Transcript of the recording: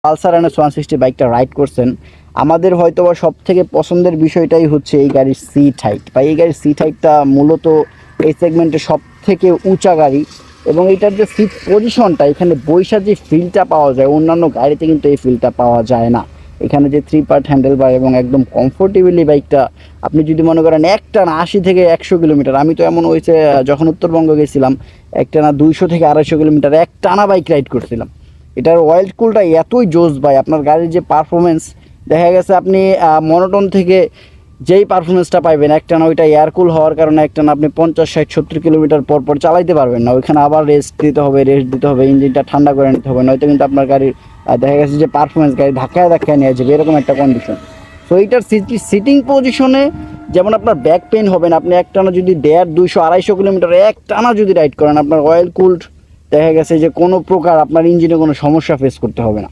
Pulsar NS 160 বাইকটা ride করছেন, আমাদের হয়তো বা সব থেকে পছন্দের বিষয়টাই হচ্ছে এই গাড়ির সিট হাইট। বা এই গাড়ির সিট হাইটটা মূলত এই সেগমেন্টে সব থেকে উঁচা গাড়ি, এবং এটার যে সিট পজিশনটা, এখানে বৈশা যে ফিলটা পাওয়া যায় অন্যান্য গাড়িতে কিন্তু এই ফিলটা পাওয়া যায় না। এখানে যে 3 পার্ট হ্যান্ডেল বার এবং একদম কমফোর্টেবলি বাইকটা আপনি যদি মনে করেন একটানা 80 থেকে 100 কিলোমিটার, আমি তো এমন হয়েছে যখন উত্তরবঙ্গ গেছিলাম একটানা 200 থেকে 250 কিলোমিটার একটানা বাইক রাইড করছিলাম। এটার অয়েল কুলটা এতই জোস ভাই, আপনার গাড়ির যে পারফরমেন্স দেখা গেছে আপনি মনোটন থেকে যেই পারফরমেন্সটা পাইবেন একটানা ওইটা এয়ারকুল হওয়ার কারণে একটানা আপনি 50, 60, 70 কিলোমিটার পর পর চালাইতে পারবেন না। ওইখানে আবার রেস্ট দিতে হবে, ইঞ্জিনটা ঠান্ডা করে নিতে হবে, নয়তো কিন্তু আপনার গাড়ির দেখা গেছে যে পারফরমেন্স গাড়ি ধাক্কায় নিয়ে যাবে, এরকম একটা কন্ডিশন। সো এইটার সিটিং পজিশনে যেমন আপনার ব্যাক পেইন হবে না, আপনি একটানা যদি 150, 200, 250 কিলোমিটার একটানা যদি রাইড করেন, আপনার অয়েল কুলড দেখা গেছে যে কোনো প্রকার আপনার ইঞ্জিনে কোনো সমস্যা ফেস করতে হবে না।